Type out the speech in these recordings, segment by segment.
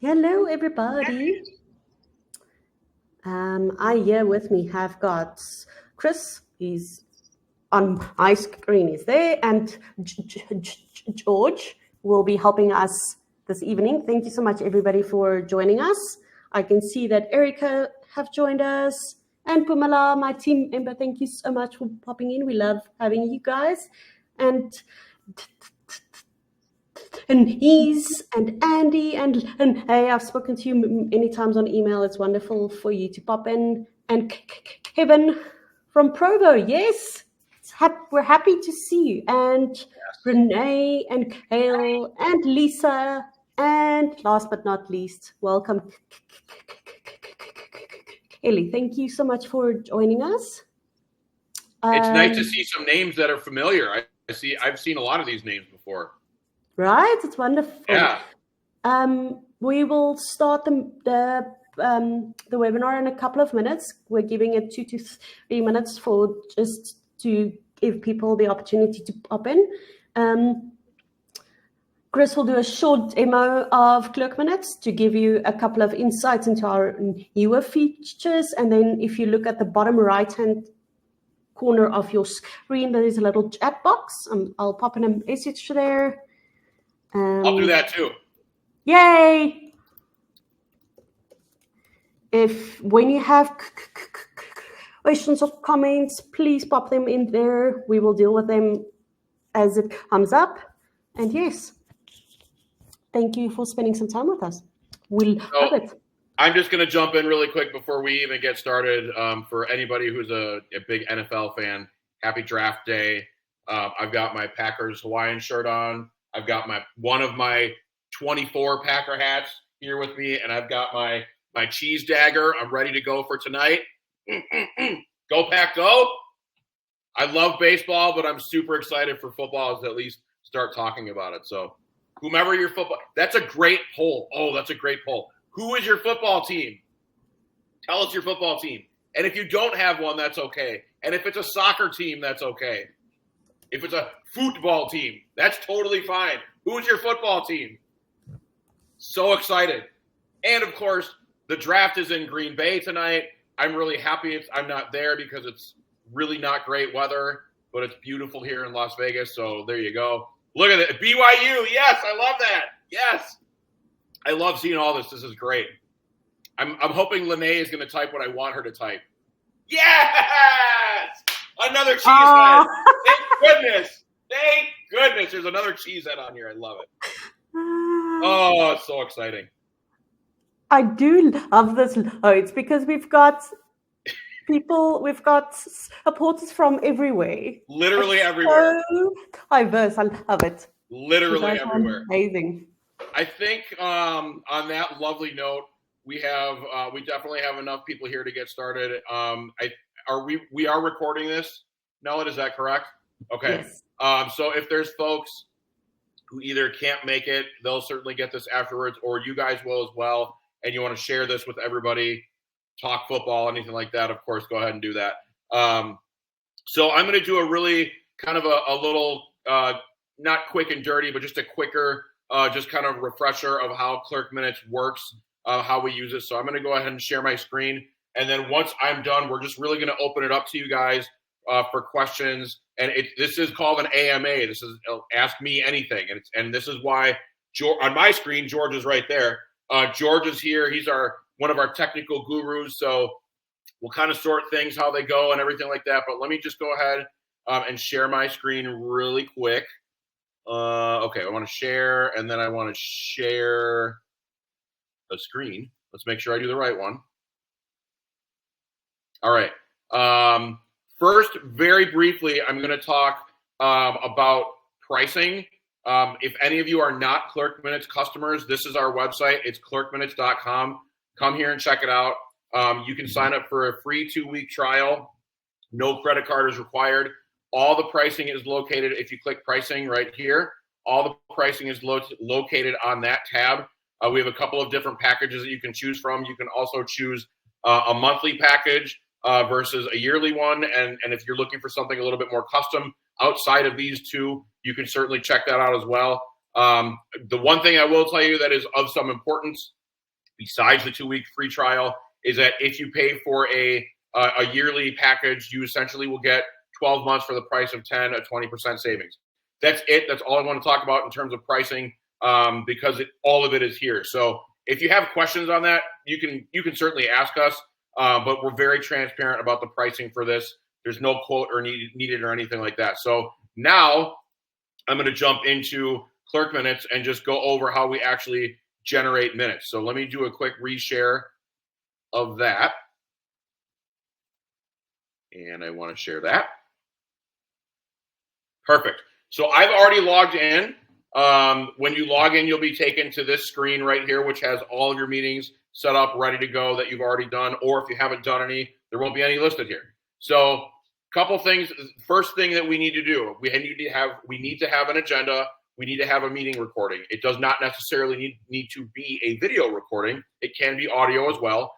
Hello, everybody. I here with me have got Chris. He's on my screen. He's there, and George will be helping us this evening. Thank you so much, everybody, for joining us. I can see that Erica have joined us, and Pumala, my team member. Thank you so much for popping in. We love having you guys, and He's and Andy and hey, I've spoken to you many times on email. It's wonderful for you to pop in. And Kevin from Provo, yes, we're happy to see you. And yes. Renee and Kale and Lisa, and last but not least, welcome Kelly. Thank you so much for joining us. It's nice to see some names that are familiar. I've seen a lot of these names before. Right, it's wonderful. Yeah. We will start the webinar in a couple of minutes. We're giving it 2 to 3 minutes for just to give people the opportunity to pop in. Chris will do a short demo of ClerkMinutes to give you a couple of insights into our newer features. And then if you look at the bottom right-hand corner of your screen, there is a little chat box. I'll pop in a message there. I'll do that too. Yay! When you have questions or comments, please pop them in there. We will deal with them as it comes up. And yes, thank you for spending some time with us. We'll love it. I'm just going to jump in really quick before we even get started. For anybody who's a big NFL fan, happy draft day. I've got my Packers Hawaiian shirt on. I've got one of my 24 Packer hats here with me, and I've got my cheese dagger. I'm ready to go for tonight. Go Pack, go! I love baseball, but I'm super excited for football to at least start talking about it. So whomever your football – that's a great poll. Oh, that's a great poll. Who is your football team? Tell us your football team. And if you don't have one, that's okay. And if it's a soccer team, that's okay. If it's a football team, that's totally fine. Who's your football team? So excited. And, of course, the draft is in Green Bay tonight. I'm really happy I'm not there because it's really not great weather, but it's beautiful here in Las Vegas, so there you go. Look at it. BYU, yes, I love that. Yes. I love seeing all this. This is great. I'm hoping Lene is going to type what I want her to type. Yes! Another cheese head. Thank goodness. Thank goodness. There's another cheese head on here. I love it. Oh, it's so exciting. I do love this. Oh, it's because we've got supporters from everywhere. Literally everywhere. So diverse. I love it. Literally everywhere. Amazing. I think on that lovely note, we definitely have enough people here to get started. We are recording this. Nella, is that correct? Okay. Yes. So if there's folks who either can't make it, they'll certainly get this afterwards, or you guys will as well, and you want to share this with everybody, talk football, anything like that, of course, go ahead and do that. So I'm going to do a really kind of a little, not quick and dirty, but just a quicker, just kind of refresher of how ClerkMinutes works, how we use it. So I'm going to go ahead and share my screen. And then once I'm done, we're just really going to open it up to you guys for questions. And this is called an AMA. This is Ask Me Anything. And this is why on my screen, George is right there. George is here. He's one of our technical gurus. So we'll kind of sort things, how they go and everything like that. But let me just go ahead and share my screen really quick. Okay, I want to share, and then I want to share a screen. Let's make sure I do the right one. All right. First, very briefly, I'm going to talk about pricing. If any of you are not ClerkMinutes customers, this is our website. It's ClerkMinutes.com. Come here and check it out. You can sign up for a free 2-week trial. No credit card is required. All the pricing is located, if you click pricing right here, all the pricing is located on that tab. We have a couple of different packages that you can choose from. You can also choose a monthly package versus a yearly one. And if you're looking for something a little bit more custom outside of these two, you can certainly check that out as well. The one thing I will tell you that is of some importance, besides the 2-week free trial, is that if you pay for a yearly package, you essentially will get 12 months for the price of 10, a 20% savings. That's it. That's all I want to talk about in terms of pricing, because all of it is here. So if you have questions on that, you can certainly ask us, but we're very transparent about the pricing for this. There's no quote or needed or anything like that. So now I'm going to jump into ClerkMinutes and just go over how we actually generate minutes. So let me do a quick reshare of that. And I want to share that. Perfect. So I've already logged in. When you log in, you'll be taken to this screen right here, which has all of your meetings set up, ready to go that you've already done. Or if you haven't done any, there won't be any listed here. So a couple things. First thing that we need to do, we need to have an agenda. We need to have a meeting recording. It does not necessarily need to be a video recording. It can be audio as well.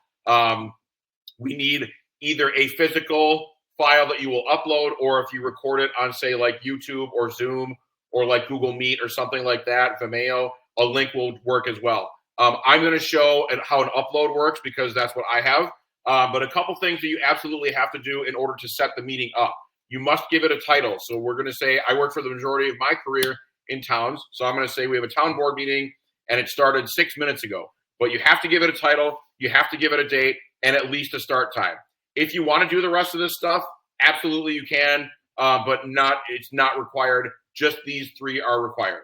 We need either a physical file that you will upload, or if you record it on, say, like YouTube or Zoom or like Google Meet or something like that, Vimeo, a link will work as well. I'm going to show how an upload works because that's what I have. But a couple things that you absolutely have to do in order to set the meeting up. You must give it a title. So we're going to say I work for the majority of my career in towns. So I'm going to say we have a town board meeting and it started 6 minutes ago. But you have to give it a title, you have to give it a date, and at least a start time. If you want to do the rest of this stuff, absolutely you can, but it's not required. Just these 3 are required.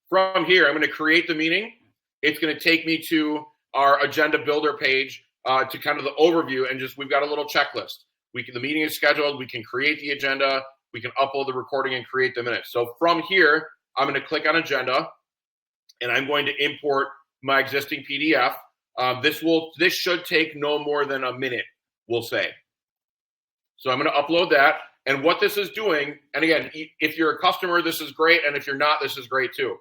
From here, I'm going to create the meeting. It's going to take me to our agenda builder page to kind of the overview, and we've got a little checklist. The meeting is scheduled. We can create the agenda. We can upload the recording and create the minutes. So from here, I'm going to click on agenda, and I'm going to import my existing PDF. This should take no more than a minute, we'll say. So I'm going to upload that. And what this is doing, and again, if you're a customer, this is great. And if you're not, this is great too.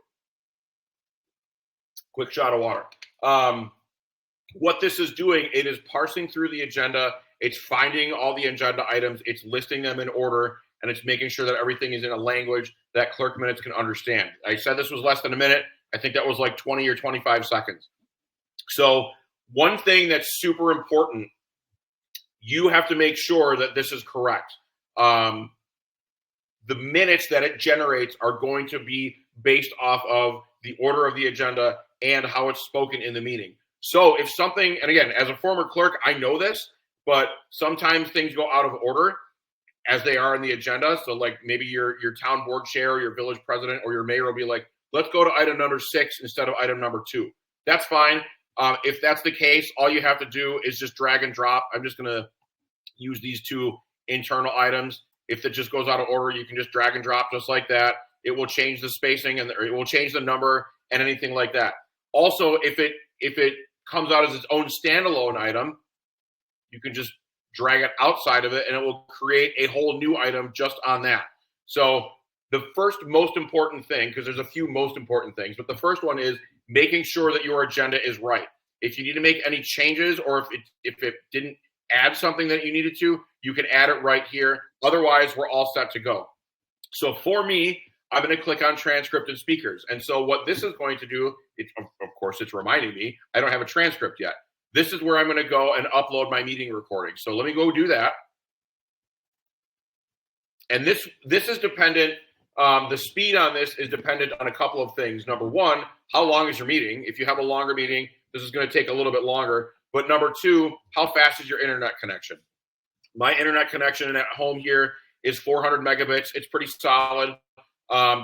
Quick shot of water. What this is doing, it is parsing through the agenda. It's finding all the agenda items. It's listing them in order. And it's making sure that everything is in a language that ClerkMinutes can understand. I said this was less than a minute. I think that was like 20 or 25 seconds. So one thing that's super important, you have to make sure that this is correct. The minutes that it generates are going to be based off of the order of the agenda and how it's spoken in the meeting. So if something, and again, as a former clerk, I know this, but sometimes things go out of order as they are in the agenda. So like maybe your town board chair or your village president or your mayor will be like, let's go to item number 6 instead of item number 2. That's fine. If that's the case, all you have to do is just drag and drop. I'm just going to use these 2 internal items. If it just goes out of order, you can just drag and drop just like that. It will change the spacing and it will change the number and anything like that. Also, if it comes out as its own standalone item, you can just drag it outside of it and it will create a whole new item just on that. So the first most important thing, because there's a few most important things, but the first one is making sure that your agenda is right. If you need to make any changes or if it didn't add something that you needed to, you can add it right here. Otherwise, we're all set to go. So for me, I'm going to click on transcript and speakers. And so what this is going to do, of course, it's reminding me I don't have a transcript yet. This is where I'm going to go and upload my meeting recording. So let me go do that. And this is dependent. The speed on this is dependent on a couple of things. Number one, how long is your meeting? If you have a longer meeting, this is going to take a little bit longer. But number two, how fast is your internet connection? My internet connection at home here is 400 megabits. It's pretty solid.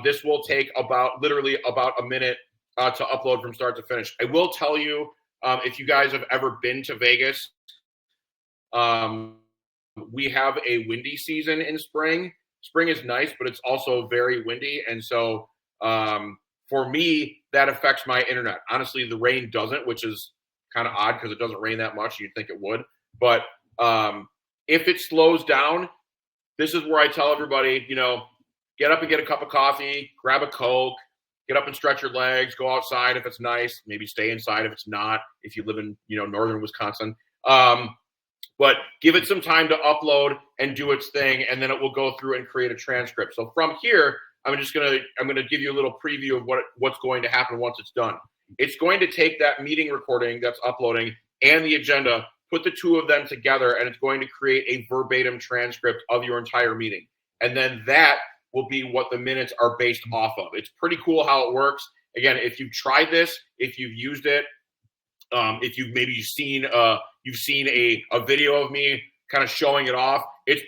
This will take literally about a minute to upload from start to finish. I will tell you, if you guys have ever been to Vegas, we have a windy season in spring. Spring is nice, but it's also very windy. And so for me, that affects my internet. Honestly, the rain doesn't, which is kind of odd because it doesn't rain that much. You'd think it would. But if it slows down, this is where I tell everybody, get up and get a cup of coffee, grab a Coke, get up and stretch your legs, go outside if it's nice, maybe stay inside if it's not, if you live in, northern Wisconsin. But give it some time to upload and do its thing, and then it will go through and create a transcript. So from here, I'm going to give you a little preview of what's going to happen once it's done. It's going to take that meeting recording that's uploading and the agenda, put the two of them together, and it's going to create a verbatim transcript of your entire meeting. And then that will be what the minutes are based off of. It's pretty cool how it works. Again, if you've tried this, if you've used it, if you've maybe seen a video of me kind of showing it off, it's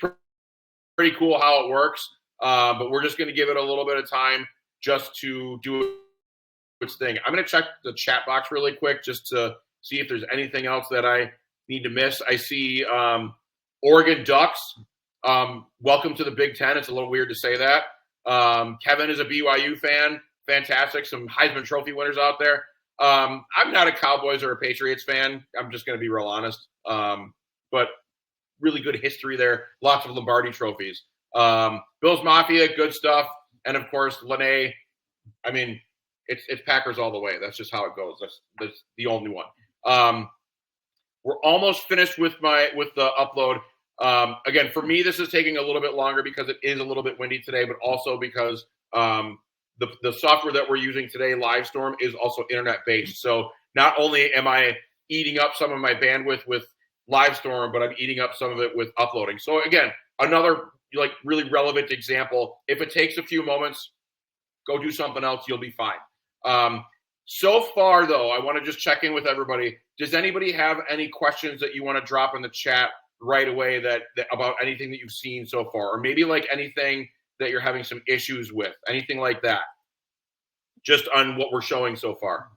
pretty cool how it works. But we're just going to give it a little bit of time just to do its thing. I'm going to check the chat box really quick just to see if there's anything else that I need to miss. I see Oregon Ducks. Welcome to the Big Ten. It's a little weird to say that. Kevin is a BYU fan. Fantastic. Some Heisman Trophy winners out there. I'm not a Cowboys or a Patriots fan. I'm just going to be real honest. But really good history there. Lots of Lombardi trophies. Bills Mafia, good stuff. And, of course, Lene. I mean, it's Packers all the way. That's just how it goes. That's the only one. We're almost finished with the upload. Again, for me, this is taking a little bit longer because it is a little bit windy today, but also because the software that we're using today, Livestorm, is also internet-based. So not only am I eating up some of my bandwidth with Livestorm, but I'm eating up some of it with uploading. So again, another really relevant example. If it takes a few moments, go do something else. You'll be fine. So far, though, I want to just check in with everybody. Does anybody have any questions that you want to drop in the chat right away that about anything that you've seen so far, or maybe anything that you're having some issues with, anything like that, just on what we're showing so far?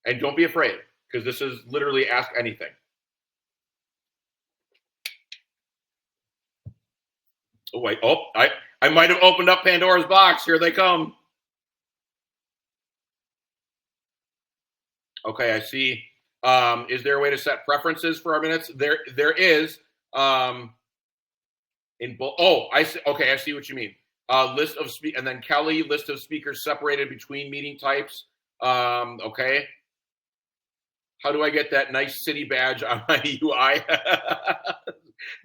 And don't be afraid, because this is literally ask anything. Oh, wait. Oh, I might have opened up Pandora's box. Here they come. Okay, I see. Is there a way to set preferences for our minutes? There is. I see. Okay, I see what you mean. List of and then Kelly, list of speakers separated between meeting types. Okay. How do I get that nice city badge on my UI?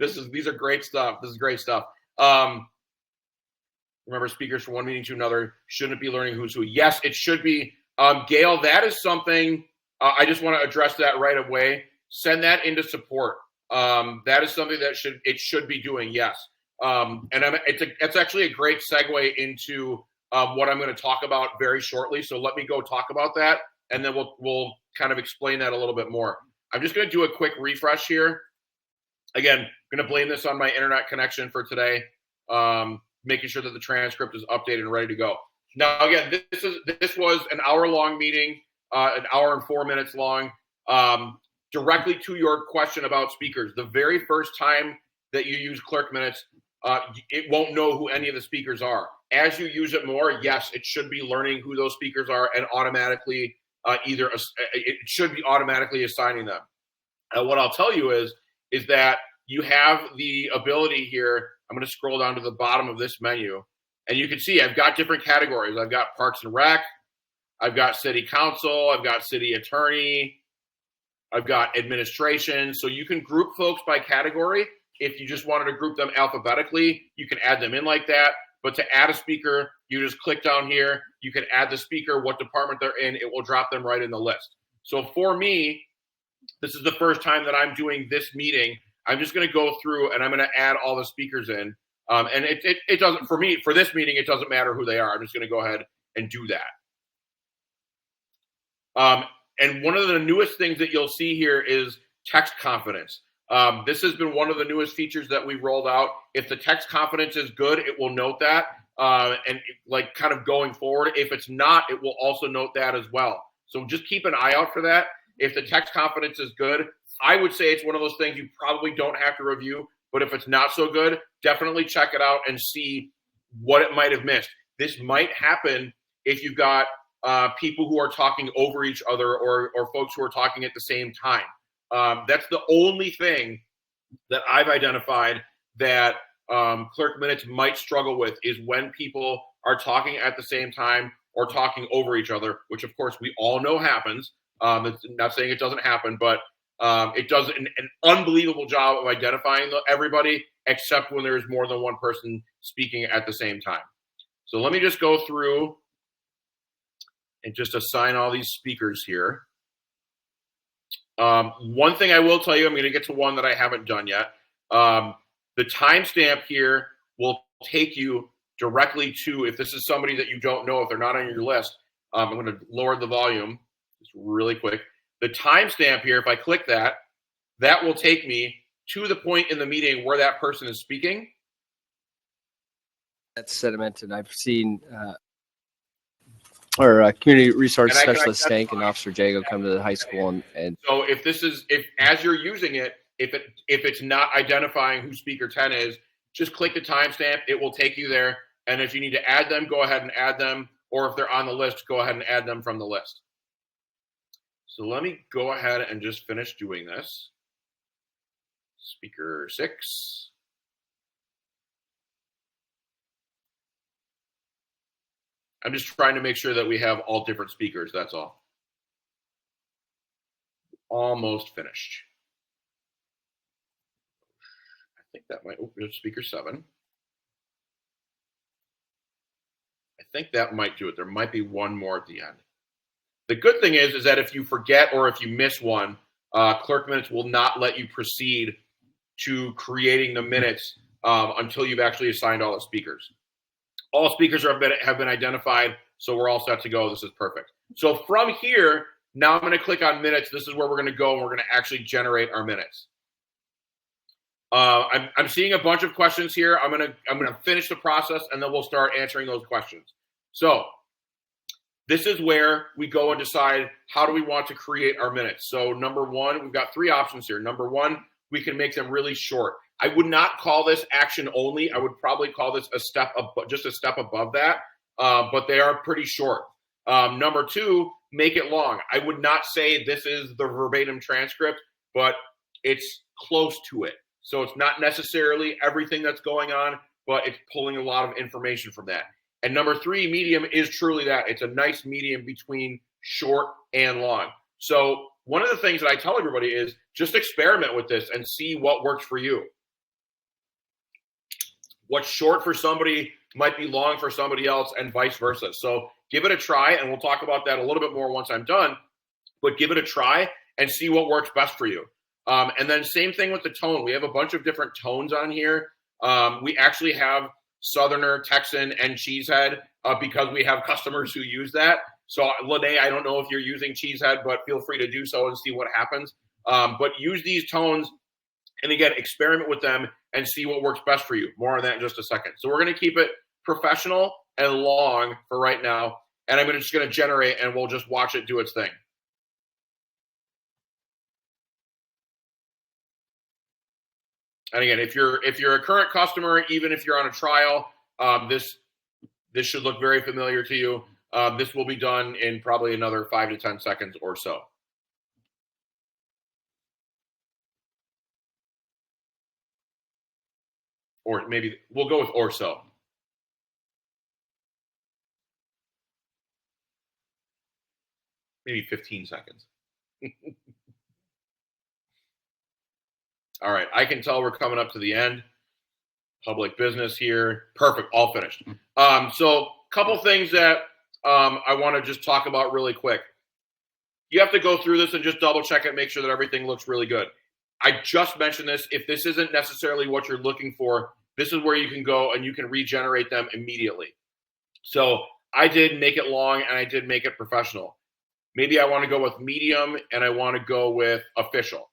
These are great stuff. This is great stuff. Remember, speakers from one meeting to another shouldn't be learning who's who. Yes, it should be. Gail, that is something. I just want to address that right away. Send that into support. That is something that it should be doing. Yes. And it's actually a great segue into what I'm going to talk about very shortly. So let me go talk about that, and then we'll kind of explain that a little bit more. I'm just going to do a quick refresh here. Again, I'm going to blame this on my internet connection for today, making sure that the transcript is updated and ready to go. Now, again, this was an hour-long meeting, an hour and 4 minutes long. Directly to your question about speakers, the very first time that you use ClerkMinutes, it won't know who any of the speakers are. As you use it more, yes, it should be learning who those speakers are and automatically it should be automatically assigning them. What I'll tell you is that you have the ability here. I'm going to scroll down to the bottom of this menu, and you can see I've got different categories. I've got Parks and Rec, I've got City Council, I've got City Attorney, I've got Administration. So you can group folks by category. If you just wanted to group them alphabetically, you can add them in like that. But to add a speaker, you just click down here. You can add the speaker, what department they're in. It will drop them right in the list. So for me, this is the first time that I'm doing this meeting. I'm just going to go through and I'm going to add all the speakers in. And it doesn't, for me, for this meeting, it doesn't matter who they are. I'm just going to go ahead and do that. And one of the newest things that you'll see here is text confidence. This has been one of the newest features that we've rolled out. If the text confidence is good, it will note that. And kind of going forward, if it's not, it will also note that as well. So just keep an eye out for that. If the text confidence is good, I would say it's one of those things you probably don't have to review. But if it's not so good, definitely check it out and see what it might have missed. This might happen if you've got people who are talking over each other or folks who are talking at the same time. That's the only thing that I've identified that ClerkMinutes might struggle with is when people are talking at the same time or talking over each other, which of course we all know happens. It's not saying it doesn't happen, but it does an unbelievable job of identifying everybody, except when there's more than one person speaking at the same time. So let me just go through and just assign all these speakers here. One thing I will tell you, I'm going to get to one that I haven't done yet. The timestamp here will take you directly to, if this is somebody that you don't know, if they're not on your list, I'm going to lower the volume just really quick. The timestamp here, if I click that, that will take me to the point in the meeting where that person is speaking. That's sedimented. I've seen our community resource specialist Stank and Officer Jago come to the high school and so if as you're using it, if it's not identifying who speaker 10 is, just click the timestamp. It will take you there. And if you need to add them, go ahead and add them. Or if they're on the list, go ahead and add them from the list. So let me go ahead and just finish doing this. Speaker 6. I'm just trying to make sure that we have all different speakers, that's all. Almost finished. I think that might, there's speaker 7. I think that might do it. There might be one more at the end. The good thing is that if you forget or if you miss one, ClerkMinutes will not let you proceed to creating the minutes until you've actually assigned all the speakers. All speakers have been identified, so we're all set to go. This is perfect. So from here, now I'm going to click on minutes. This is where we're going to go, and we're going to actually generate our minutes. I'm seeing a bunch of questions here. I'm going to finish the process, and then we'll start answering those questions. So this is where we go and decide how do we want to create our minutes. So number one, we've got 3 options here. Number one, we can make them really short. I would not call this action only. I would probably call this just a step above that, but they are pretty short. Number 2, make it long. I would not say this is the verbatim transcript, but it's close to it. So it's not necessarily everything that's going on, but it's pulling a lot of information from that. And number 3, medium, is truly that. It's a nice medium between short and long. So one of the things that I tell everybody is just experiment with this and see what works for you. What's short for somebody might be long for somebody else and vice versa. So give it a try, and we'll talk about that a little bit more once I'm done, but give it a try and see what works best for you. And then same thing with the tone. We have a bunch of different tones on here. We actually have Southerner, Texan, and Cheesehead because we have customers who use that. So Lene, I don't know if you're using Cheesehead, but feel free to do so and see what happens. But use these tones, and again, experiment with them and see what works best for you. More on that in just a second. So we're going to keep it professional and long for right now. And I'm just going to generate, and we'll just watch it do its thing. And again, if you're a current customer, even if you're on a trial, this should look very familiar to you. This will be done in probably another 5 to 10 seconds or so. Or maybe we'll go with or so. Maybe 15 seconds. All right, I can tell we're coming up to the end. Public business here. Perfect, all finished. So a couple things that I want to just talk about really quick. You have to go through this and just double check it, make sure that everything looks really good. I just mentioned this. If this isn't necessarily what you're looking for, this is where you can go and you can regenerate them immediately. So I did make it long and I did make it professional. Maybe I want to go with medium and I want to go with official.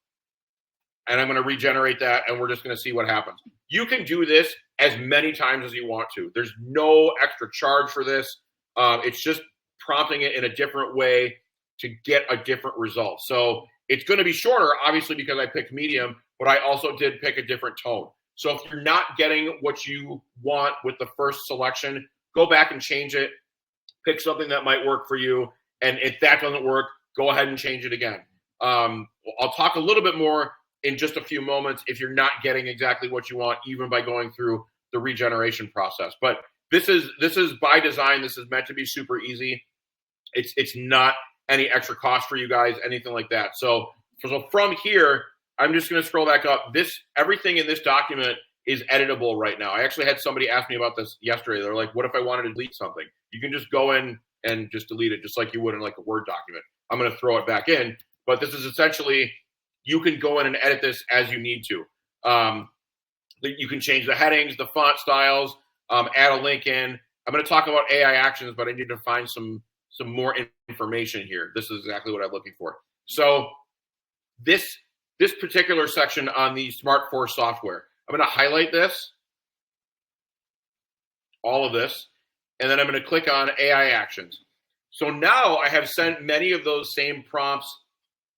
And I'm going to regenerate that, and we're just going to see what happens. You can do this as many times as you want to. There's no extra charge for this. It's just prompting it in a different way to get a different result. So it's going to be shorter, obviously, because I picked medium, but I also did pick a different tone. So if you're not getting what you want with the first selection, go back and change it. Pick something that might work for you. And if that doesn't work, go ahead and change it again. I'll talk a little bit more in just a few moments if you're not getting exactly what you want, even by going through the regeneration process. But this is by design. This is meant to be super easy. It's not any extra cost for you guys, anything like that. So from here, I'm just going to scroll back up. Everything in this document is editable right now. I actually had somebody ask me about this yesterday. They're like, what if I wanted to delete something? You can just go in and just delete it just like you would in like a Word document. I'm going to throw it back in, but this is essentially, you can go in and edit this as you need to. You can change the headings, the font styles, add a link in. I'm going to talk about AI actions, but I need to find some more information here. This is exactly what I'm looking for. So this particular section on the SmartForce software, I'm going to highlight this, all of this, and then I'm going to click on AI actions. So now I have sent many of those same prompts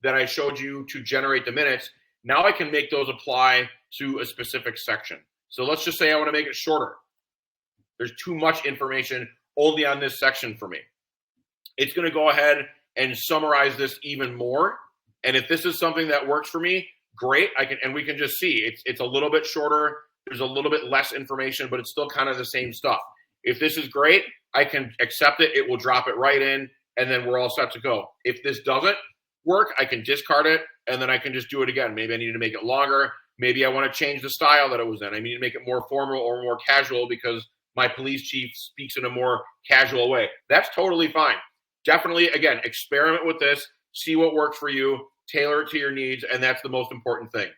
that I showed you to generate the minutes. Now I can make those apply to a specific section. So let's just say I want to make it shorter. There's too much information only on this section for me. It's going to go ahead and summarize this even more. And if this is something that works for me, great. And we can just see it's a little bit shorter. There's a little bit less information, but it's still kind of the same stuff. If this is great, I can accept it. It will drop it right in, and then we're all set to go. If this doesn't work, I can discard it, and then I can just do it again. Maybe I need to make it longer. Maybe I want to change the style that it was in. I need to make it more formal or more casual because my police chief speaks in a more casual way. That's totally fine. Definitely, again, experiment with this, see what works for you, tailor it to your needs, and that's the most important thing.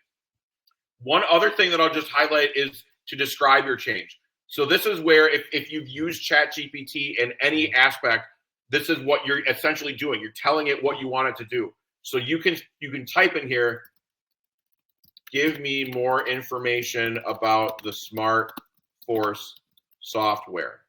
One other thing that I'll just highlight is to describe your change. So this is where if you've used ChatGPT in any aspect, this is what you're essentially doing. You're telling it what you want it to do. So you can type in here, give me more information about the SmartForce software.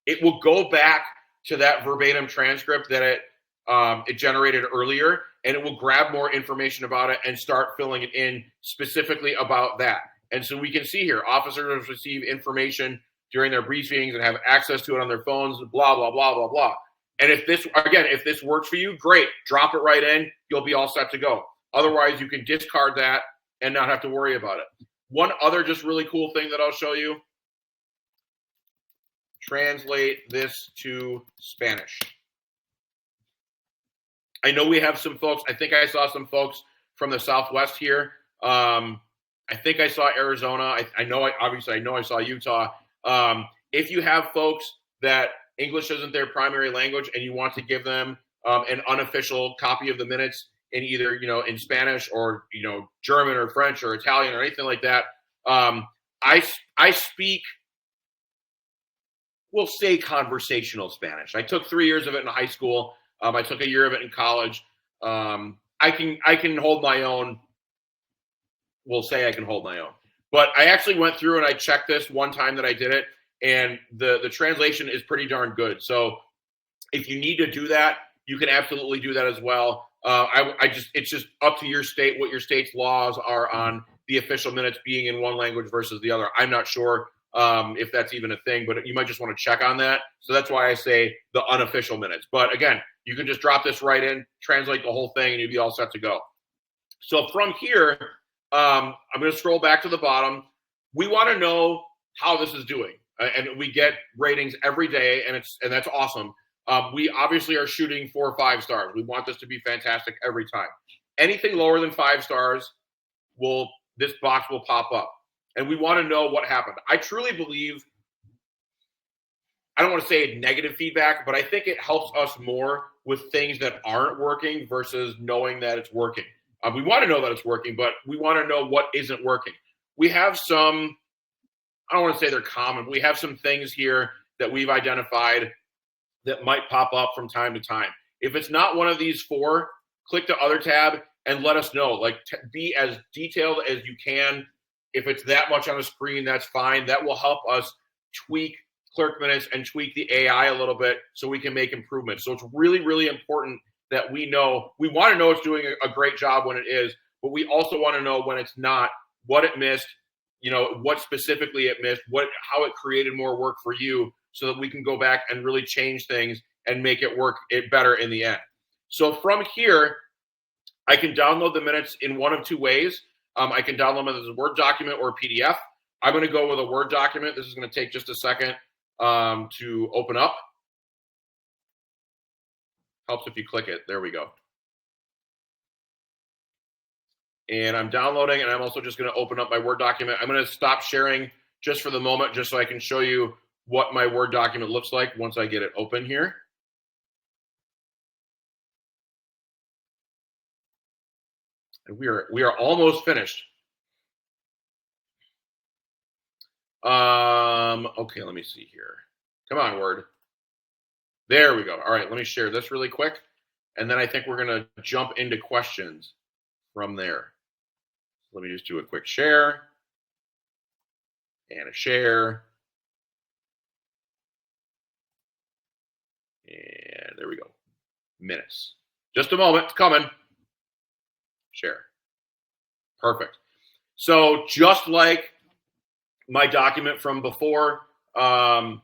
It will go back to that verbatim transcript that it generated earlier, and it will grab more information about it and start filling it in specifically about that. And so we can see here, officers receive information during their briefings and have access to it on their phones, blah, blah, blah, blah, blah. And if this works for you, great. Drop it right in. You'll be all set to go. Otherwise, you can discard that and not have to worry about it. One other just really cool thing that I'll show you. Translate this to Spanish. I know we have some folks. I think I saw some folks from the Southwest here. I think I saw Arizona. I know I saw Utah. If you have folks that English isn't their primary language and you want to give them an unofficial copy of the minutes in either, in Spanish or, German or French or Italian or anything like that, I speak, we'll say, conversational Spanish. I took 3 years of it in high school. I took a year of it in college. I can hold my own. We'll say I can hold my own. But I actually went through and I checked this one time that I did it, and the translation is pretty darn good. So if you need to do that, you can absolutely do that as well. It's just up to your state what your state's laws are on the official minutes being in one language versus the other. I'm not sure if that's even a thing, but you might just want to check on that. So that's why I say the unofficial minutes. But again, you can just drop this right in, translate the whole thing, and you'll be all set to go. So from here, I'm going to scroll back to the bottom. We want to know how this is doing, and we get ratings every day, and that's awesome. We obviously are shooting for 5 stars. We want this to be fantastic every time. Anything lower than 5 stars, this box will pop up, and we want to know what happened. I truly believe, I don't want to say negative feedback, but I think it helps us more with things that aren't working versus knowing that it's working. We want to know that it's working, but we want to know what isn't working. We have some, I don't want to say they're common, but we have some things here that we've identified that might pop up from time to time. If it's not one of these 4, click the other tab and let us know. Be as detailed as you can. If it's that much on the screen, that's fine. That will help us tweak ClerkMinutes and tweak the AI a little bit so we can make improvements. So it's really, really important that we want to know it's doing a great job when it is, but we also want to know when it's not, what it missed, what specifically it missed, how it created more work for you so that we can go back and really change things and make it work better in the end. So from here, I can download the minutes in one of 2 ways. I can download them as a Word document or a PDF. I'm going to go with a Word document. This is going to take just a second to open up. Helps if you click it. There we go. And I'm downloading, and I'm also just going to open up my Word document. I'm going to stop sharing just for the moment, just so I can show you what my Word document looks like once I get it open here. We are almost finished. Okay, let me see here. Come on, Word. There we go. All right, let me share this really quick, and then I think we're going to jump into questions from there. Let me just do a quick share and a share. And there we go. Minutes. Just a moment. It's coming. Share. Perfect. So just like my document from before, just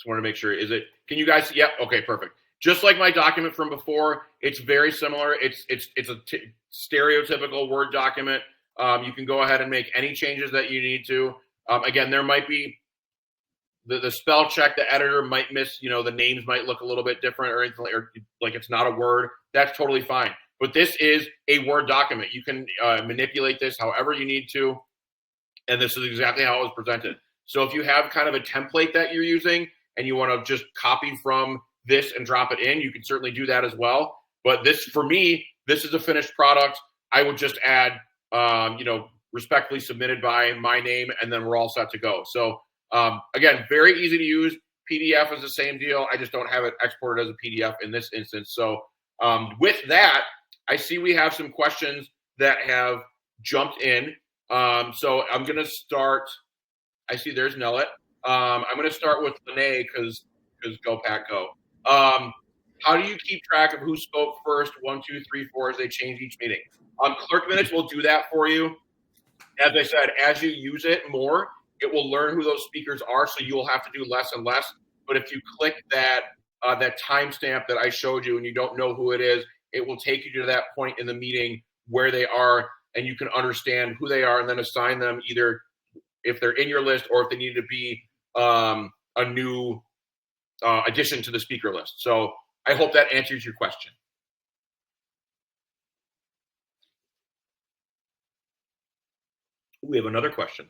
want to make sure, can you guys, yep, okay, perfect. Just like my document from before, it's very similar. It's a stereotypical Word document. You can go ahead and make any changes that you need to. Again, there might be the spell check, the editor might miss, the names might look a little bit different or anything, or like it's not a word. That's totally fine. But this is a Word document. You can manipulate this however you need to. And this is exactly how it was presented. So if you have kind of a template that you're using and you want to just copy from this and drop it in, you can certainly do that as well. But this, for me, this is a finished product. I would just add, respectfully submitted by my name, and then we're all set to go. So again, very easy to use. PDF is the same deal. I just don't have it exported as a PDF in this instance. So with that, I see we have some questions that have jumped in. So I'm going to start. I see there's Nellet. I'm going to start with Lene because go Pack go. How do you keep track of who spoke first, 1, 2, 3, 4 as they change each meeting? ClerkMinutes will do that for you. As I said, as you use it more, it will learn who those speakers are, so you will have to do less and less. But if you click that timestamp that I showed you and you don't know who it is, it will take you to that point in the meeting where they are, and you can understand who they are and then assign them either if they're in your list or if they need to be a new addition to the speaker list. So I hope that answers your question. We have another question.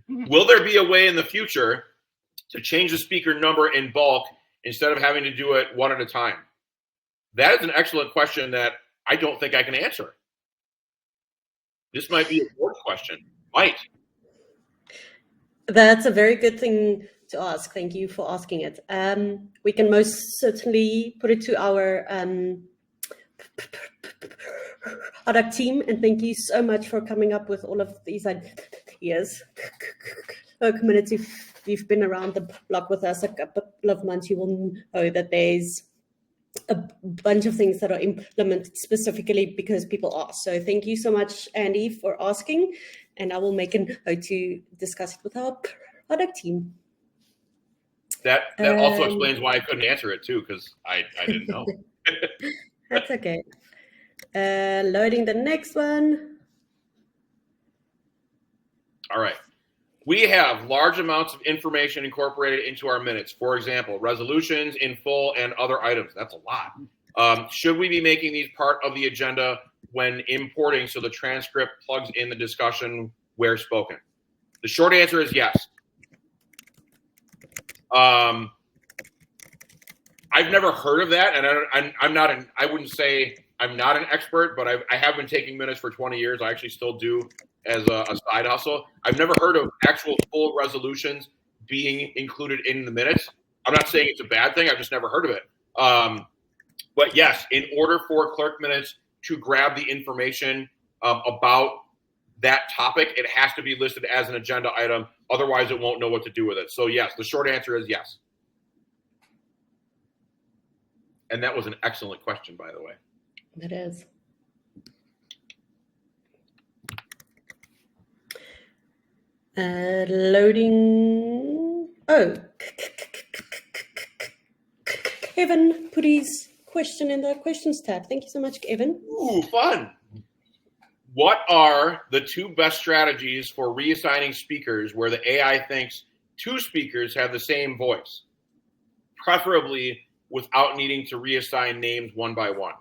Will there be a way in the future to change the speaker number in bulk instead of having to do it one at a time? That is an excellent question that I don't think I can answer. This might be a board question. Might. That's a very good thing to ask. Thank you for asking it. We can most certainly put it to our product team, and thank you so much for coming up with all of these ideas. ClerkMinutes, if you've been around the block with us a couple of months, you will know that there's a bunch of things that are implemented specifically because people ask. So thank you so much, Andy, for asking, and I will make a note to discuss it with our product team. That also explains why I couldn't answer it too, because I didn't know. That's okay. Loading the next one. All right. We have large amounts of information incorporated into our minutes. For example, resolutions in full and other items. That's a lot. Should we be making these part of the agenda when importing so the transcript plugs in the discussion where spoken? The short answer is yes. I've never heard of that, and I wouldn't say I'm not an expert, but I have been taking minutes for 20 years. I actually still do as a side hustle. I've never heard of actual full resolutions being included in the minutes. I'm not saying it's a bad thing. I've just never heard of it. But yes, in order for ClerkMinutes to grab the information about that topic, it has to be listed as an agenda item. Otherwise, it won't know what to do with it. So yes, the short answer is yes. And that was an excellent question, by the way. It is. Loading. Oh, Kevin put his question in the questions tab. Thank you so much, Kevin. Ooh, fun. What are the 2 best strategies for reassigning speakers where the AI thinks 2 speakers have the same voice, preferably without needing to reassign names one by one?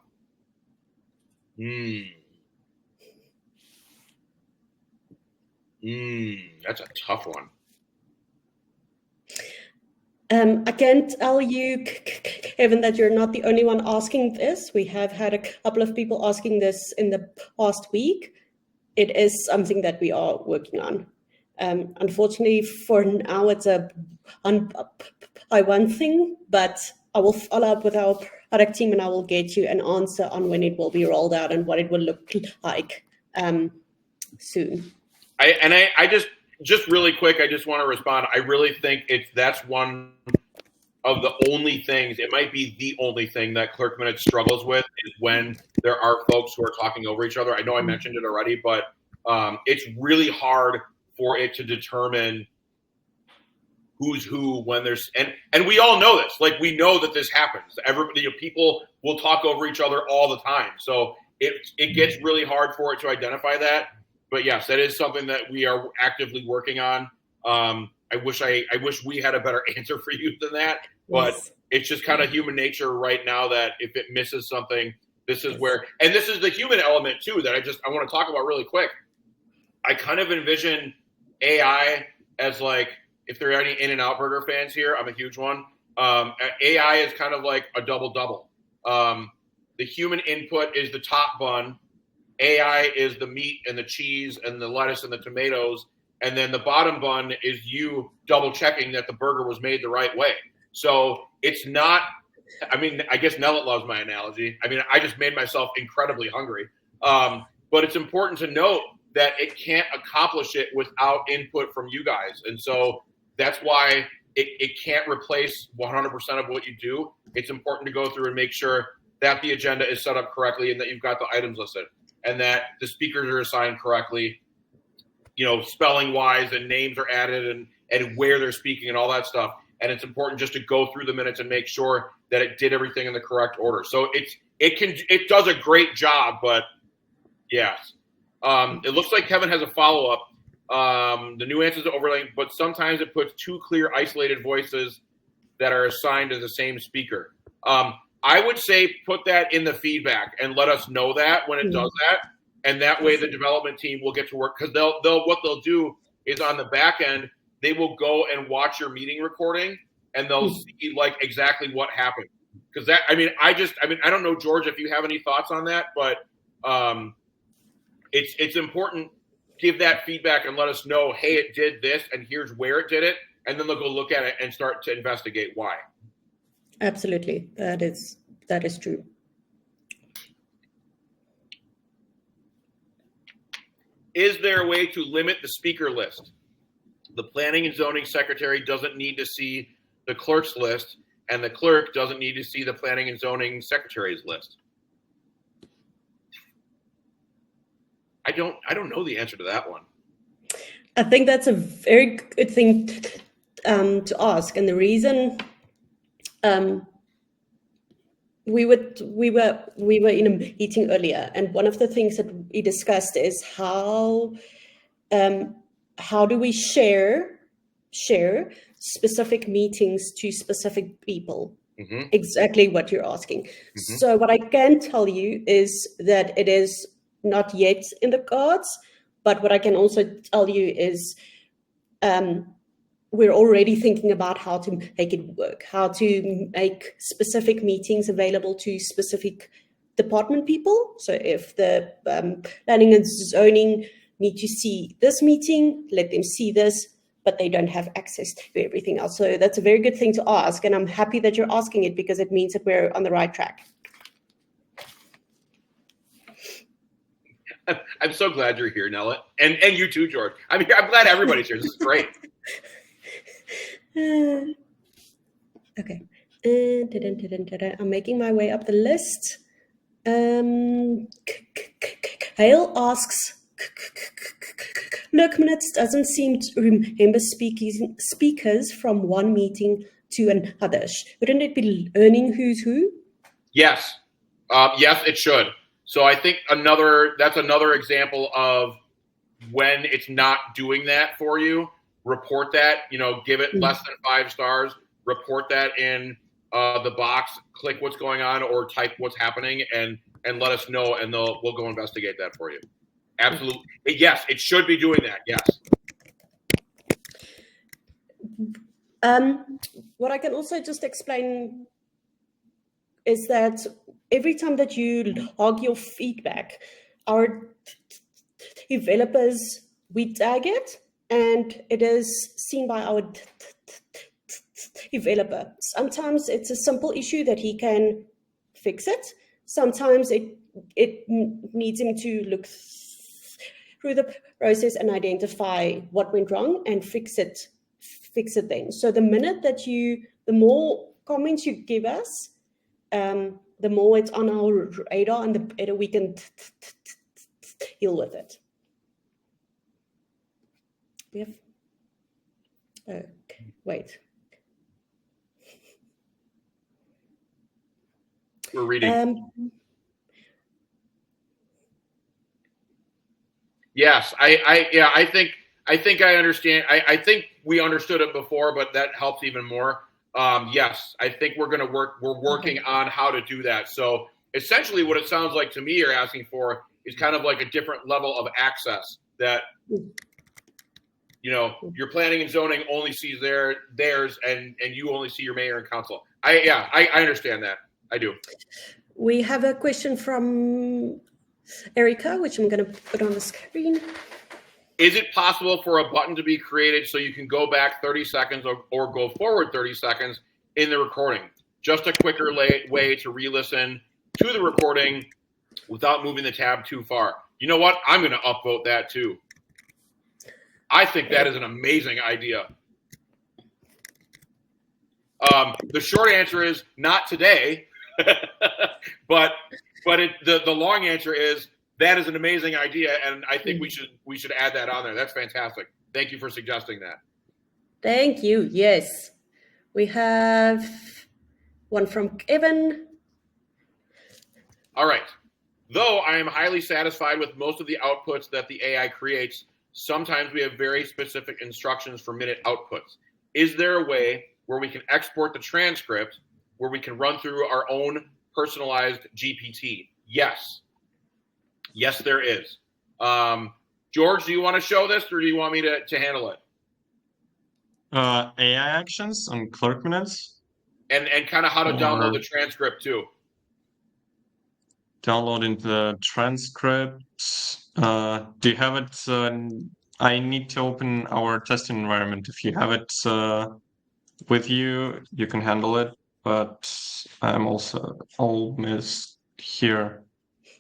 That's a tough one. I can tell you, Kevin, that you're not the only one asking this. We have had a couple of people asking this in the past week. It is something that we are working on. Unfortunately, for now, it's a one thing, but I will follow up with our product team and I will get you an answer on when it will be rolled out and what it will look like soon. I just really quick, I just want to respond. I really think that's one of the only things, it might be the only thing that ClerkMinutes struggles with is when there are folks who are talking over each other. I know I mentioned it already, but it's really hard for it to determine who's who when there's and we all know this. Like, we know that this happens. Everybody, people will talk over each other all the time. So it gets really hard for it to identify that. But yes, that is something that we are actively working on. I wish we had a better answer for you than that, but yes. It's just kind of human nature right now that if it misses something, this is where, and this is the human element too that I want to talk about really quick. I kind of envision AI as like, if there are any In-N-Out Burger fans here, I'm a huge one. AI is kind of like a double-double. The human input is the top bun. AI is the meat and the cheese and the lettuce and the tomatoes. And then the bottom bun is you double checking that the burger was made the right way. So it's not, I mean, I guess Nellet loves my analogy. I mean, I just made myself incredibly hungry. But it's important to note that it can't accomplish it without input from you guys. And so that's why it can't replace 100% of what you do. It's important to go through and make sure that the agenda is set up correctly and that you've got the items listed and that the speakers are assigned correctly, you know, spelling wise, and names are added and where they're speaking and all that stuff. And it's important just to go through the minutes and make sure that it did everything in the correct order. So it does a great job, but yes. It looks like Kevin has a follow-up. The nuances are overlaying, but sometimes it puts two clear isolated voices that are assigned to the same speaker. I would say put that in the feedback and let us know that when it does that. And that way the development team will get to work, because what they'll do is on the back end, they will go and watch your meeting recording and they'll see like exactly what happened. Because I don't know, George, if you have any thoughts on that, but it's important. Give that feedback and let us know, hey, it did this and here's where it did it. And then they'll go look at it and start to investigate why. Absolutely. That is true. Is there a way to limit the speaker list? The planning and zoning secretary doesn't need to see the clerk's list, and the clerk doesn't need to see the planning and zoning secretary's list. I don't know the answer to that one. I think that's a very good thing to ask, and the reason we were in a meeting earlier, and one of the things that we discussed is how do we share specific meetings to specific people? Mm-hmm. Exactly what you're asking. Mm-hmm. So what I can tell you is that it is not yet in the cards, but what I can also tell you is we're already thinking about how to make it work, how to make specific meetings available to specific department people. So if the planning and zoning need to see this meeting, let them see this, but they don't have access to everything else. So that's a very good thing to ask. And I'm happy that you're asking it because it means that we're on the right track. I'm so glad you're here, Nellet. And you too, George. I'm glad everybody's here. This is great. Okay. I'm making my way up the list. Hale asks, ClerkMinutes doesn't seem to remember speakers from one meeting to another. Wouldn't it be learning who's who? Yes. Yes, it should. So I think that's another example of when it's not doing that for you. Report that, give it less than 5 stars, report that in the box, click what's going on or type what's happening and let us know, and we'll go investigate that for you. Absolutely. Yes, it should be doing that. Yes. What I can also just explain is that every time that you log your feedback, our developers, we tag it, and it is seen by our developer. Sometimes it's a simple issue that he can fix it. Sometimes it needs him to look through the process and identify what went wrong and fix it then. So the more comments you give us, the more it's on our radar and the better we can deal with it. We have, okay, wait. We're reading. Yes, I think I understand. I think we understood it before, but that helps even more. Yes, I think we're working on how to do that. So essentially what it sounds like to me you're asking for is kind of like a different level of access that, your planning and zoning only sees theirs and you only see your mayor and council. I understand that. I do. We have a question from Erica, which I'm going to put on the screen. Is it possible for a button to be created so you can go back 30 seconds or go forward 30 seconds in the recording? Just a quicker way to re-listen to the recording without moving the tab too far. You know what? I'm going to upvote that too. I think that is an amazing idea. The short answer is not today, but the long answer is that is an amazing idea, and I think we should add that on there. That's fantastic. Thank you for suggesting that. Thank you. Yes, we have one from Kevin. All right. Though I am highly satisfied with most of the outputs that the AI creates, sometimes we have very specific instructions for minute outputs. Is there a way where we can export the transcript, where we can run through our own personalized GPT? Yes. Yes, there is. George, do you want to show this, or do you want me to handle it? AI actions on ClerkMinutes. And kind of how to download the transcript too. Downloading the transcript. Do you have it? I need to open our testing environment. If you have it with you, you can handle it. But I'm also almost here.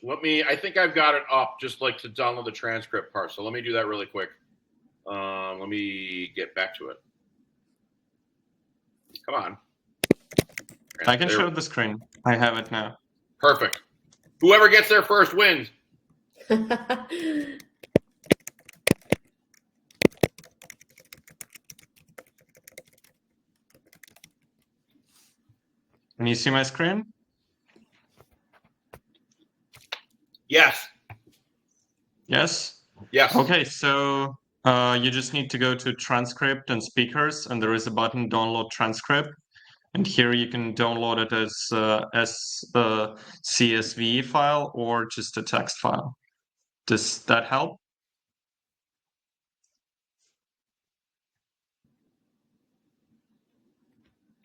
I think I've got it up just like to download the transcript part. So let me do that really quick. Let me get back to it. Come on. I can show the screen. I have it now. Perfect. Whoever gets there first wins. Can you see my screen? Yes. Yes? Yes. Okay, so you just need to go to transcript and speakers, and there is a button download transcript. And here you can download it as a CSV file or just a text file. Does that help?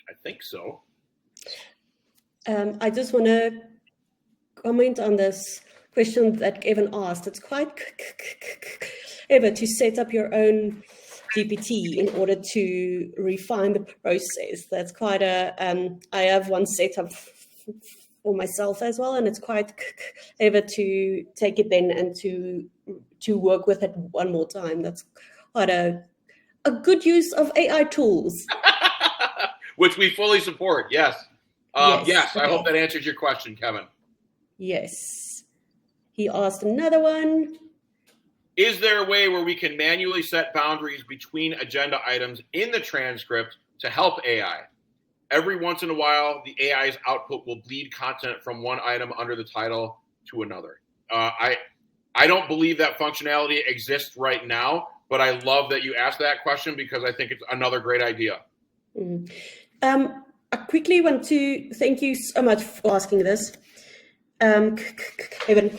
I think so. I just want to comment on this question that Kevin asked. It's quite clever to set up your own GPT in order to refine the process. That's quite I have one set up for myself as well, and it's quite clever to take it then and to work with it one more time. That's quite a good use of AI tools. Which we fully support, yes. Yes, I hope that answers your question, Kevin. Yes. He asked another one. Is there a way where we can manually set boundaries between agenda items in the transcript to help AI? Every once in a while, the AI's output will bleed content from one item under the title to another. I don't believe that functionality exists right now, but I love that you asked that question because I think it's another great idea. I quickly want to thank you so much for asking this. Kevin,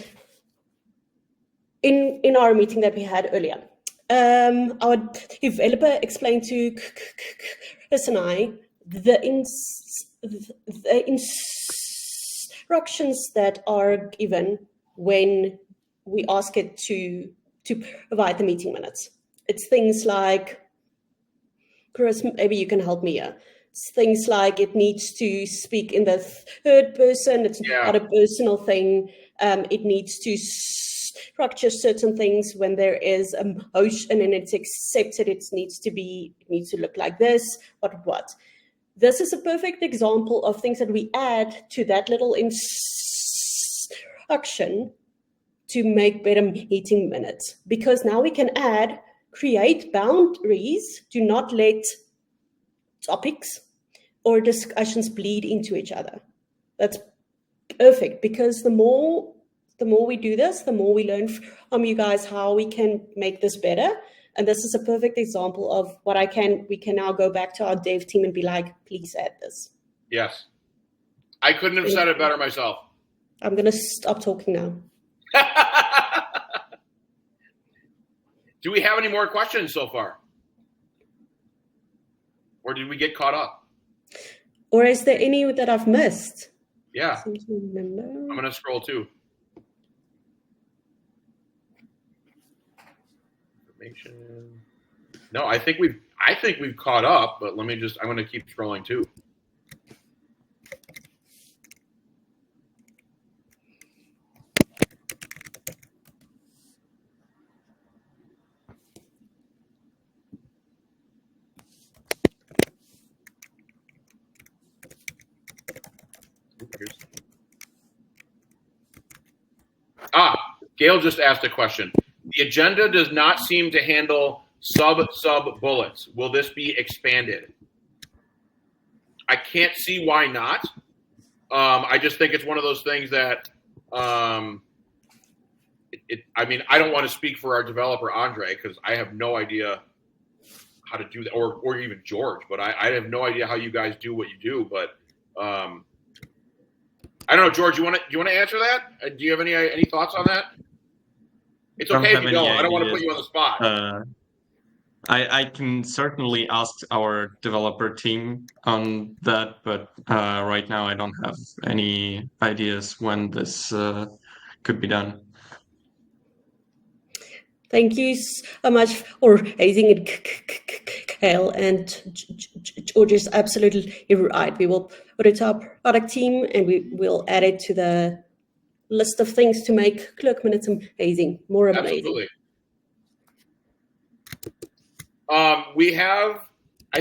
in our meeting that we had earlier, our developer explained to Chris and I the instructions that are given when we ask it to provide the meeting minutes. It's things like, Chris, maybe you can help me here. It's things like it needs to speak in the third person. It's not a personal thing. It needs to structure certain things when there is a motion and it's accepted. It needs to look like this. What? This is a perfect example of things that we add to that little instruction to make better meeting minutes, because now we can create boundaries, do not let topics or discussions bleed into each other. That's perfect, because the more we do this, the more we learn from you guys how we can make this better. And this is a perfect example of what we can now go back to our dev team and be like, please add this. Yes. I couldn't have said it better myself. I'm going to stop talking now. Do we have any more questions so far? Or did we get caught up? Or is there any that I've missed? Yeah. I'm going to scroll too. Information. No, I think we've caught up, but I'm going to keep scrolling too. Gail just asked a question. The agenda does not seem to handle sub bullets. Will this be expanded? I can't see why not. I just think it's one of those things that I mean, I don't want to speak for our developer, Andre, because I have no idea how to do that, or even George, but I have no idea how you guys do what you do. But I don't know, George, you want to answer that? Do you have any thoughts on that? It's okay if you don't. I don't want to put you on the spot. I can certainly ask our developer team on that, but right now I don't have any ideas when this could be done. Thank you so much for raising it, Kale. And George is absolutely right. We will put it to our product team and we will add it to the list of things to make ClerkMinutes amazing, more amazing. Absolutely. I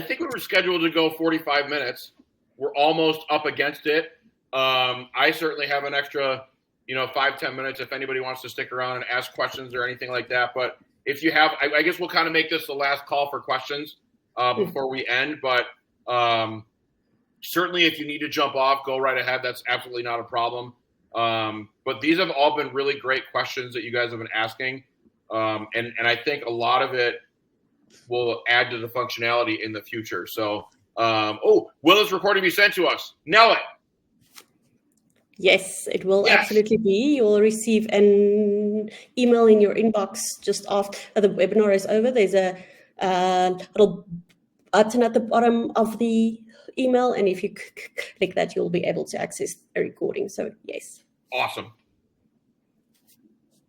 think we were scheduled to go 45 minutes. We're almost up against it. I certainly have an extra 5-10 minutes if anybody wants to stick around and ask questions or anything like that. But if you have, I guess we'll kind of make this the last call for questions before we end. But certainly if you need to jump off, go right ahead. That's absolutely not a problem. But these have all been really great questions that you guys have been asking. And I think a lot of it will add to the functionality in the future. So, will this recording be sent to us? Nail it. Yes, it will absolutely be. You will receive an email in your inbox just after the webinar is over. There's a little button at the bottom of the email, and if you click that, you'll be able to access a recording. So, yes. Awesome.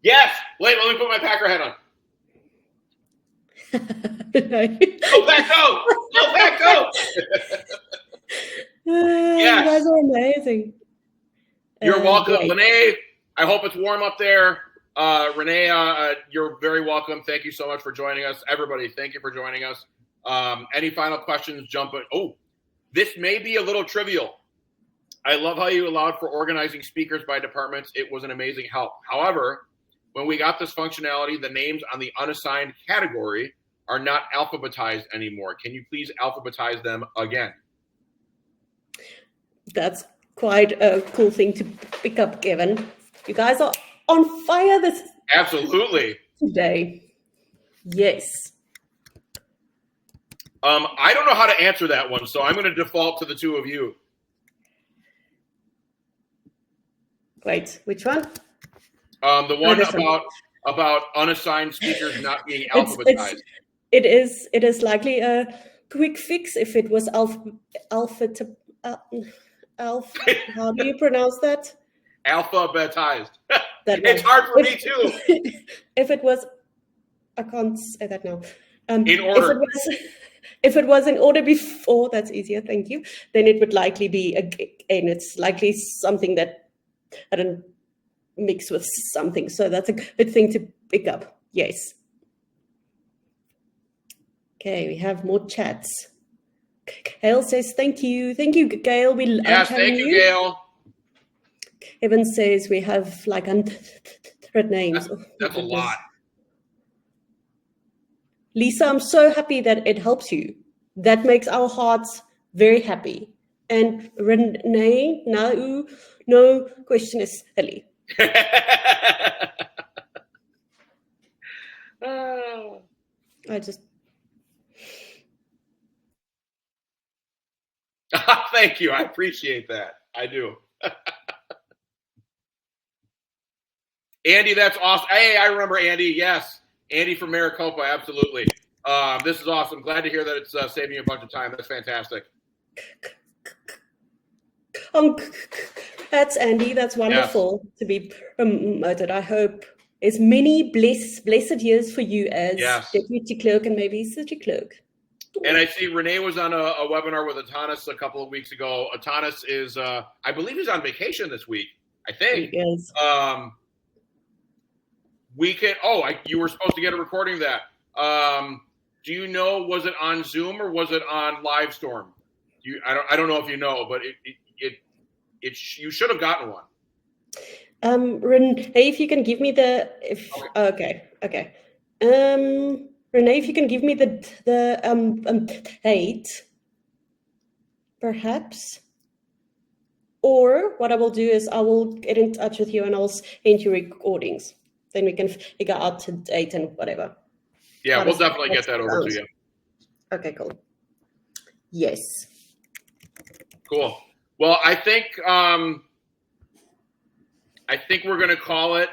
Yes. Wait, let me put my Packer hat on. Go back, go! Go back, go! You guys are amazing. You're welcome, Renee. I hope it's warm up there. Renee, you're very welcome. Thank you so much for joining us. Everybody, thank you for joining us. Any final questions, jump in. Oh, this may be a little trivial. I love how you allowed for organizing speakers by departments. It was an amazing help. However, when we got this functionality, the names on the unassigned category are not alphabetized anymore. Can you please alphabetize them again? That's quite a cool thing to pick up, Kevin. You guys are on fire this absolutely today. Yes. I don't know how to answer that one, so I'm going to default to the two of you. Wait, which one? The one about about unassigned speakers not being alphabetized. It is likely a quick fix if it was how do you pronounce that? Alphabetized. That It's hard for me too. If it was, I can't say that now. In order. If it was in order before, that's easier, thank you, then it would likely be, again, it's likely something that I don't mix with something. So that's a good thing to pick up. Yes. Okay, we have more chats. Gail says, thank you. Thank you, Gail. We love yes, having thank you, Gail. Evan says we have like 100 names. That's a lot. Lisa, I'm so happy that it helps you. That makes our hearts very happy. And Renee, no question is silly. I just... Thank you. I appreciate that. I do. Andy, that's awesome. Hey, I remember Andy. Yes. Andy from Maricopa. Absolutely. This is awesome. Glad to hear that it's saving you a bunch of time. That's fantastic. That's Andy. That's wonderful to be promoted. I hope it's many blessed years for you as deputy clerk and maybe city clerk. And I see Renee was on a webinar with Atanas a couple of weeks ago. Atanas is, I believe he's on vacation this week, I think. Yes. You were supposed to get a recording of that. Do you know, was it on Zoom or was it on Livestorm? I don't know if you know, but you should have gotten one. Renee, if you can give me okay. Renee, if you can give me the date, perhaps. Or what I will do is I will get in touch with you and I'll send you recordings. Then we can figure out the date and whatever. Yeah, we'll definitely get that over to you. Okay, cool. Yes. Cool. Well, I think we're going to call it.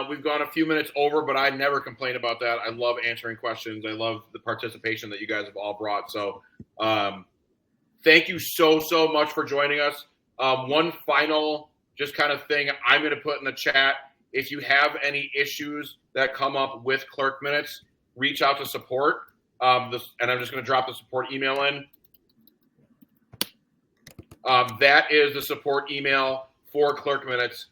We've gone a few minutes over, but I never complain about that. I love answering questions. I love the participation that you guys have all brought. So thank you so much for joining us. One final just kind of thing I'm going to put in the chat. If you have any issues that come up with ClerkMinutes, reach out to support. And I'm just going to drop the support email in. That is the support email for ClerkMinutes.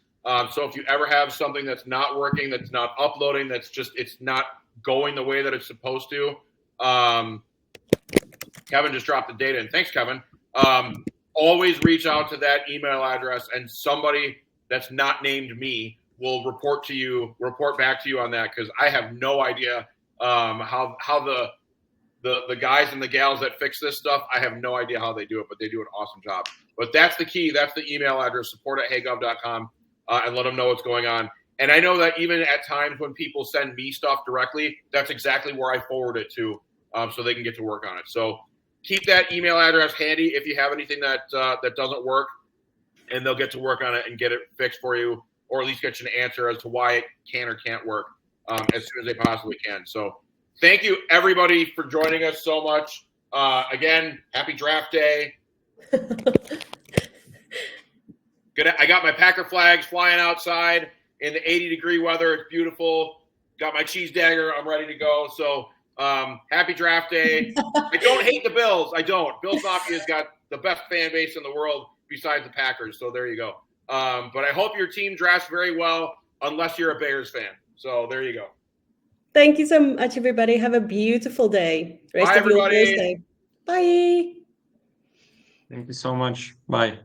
So if you ever have something that's not working, that's not uploading, it's not going the way that it's supposed to. Kevin just dropped the data in. Thanks, Kevin. Always reach out to that email address, and somebody that's not named me will report back to you on that, because I have no idea how the guys and the gals that fix this stuff, I have no idea how they do it, but they do an awesome job. But that's the key. That's the email address, support@heygov.com, and let them know what's going on. And I know that even at times when people send me stuff directly, that's exactly where I forward it to, so they can get to work on it. So keep that email address handy if you have anything that doesn't work, and they'll get to work on it and get it fixed for you, or at least get you an answer as to why it can or can't work as soon as they possibly can. So thank you, everybody, for joining us so much. Again, happy draft day. I got my Packer flags flying outside in the 80-degree weather. It's beautiful. Got my cheese dagger. I'm ready to go. So happy draft day. I don't hate the Bills. I don't. Bills Mafia's got the best fan base in the world besides the Packers. So there you go. But I hope your team drafts very well, unless you're a Bears fan. So there you go. Thank you so much, everybody. Have a beautiful day. Bye, everybody. Bye. Thank you so much. Bye.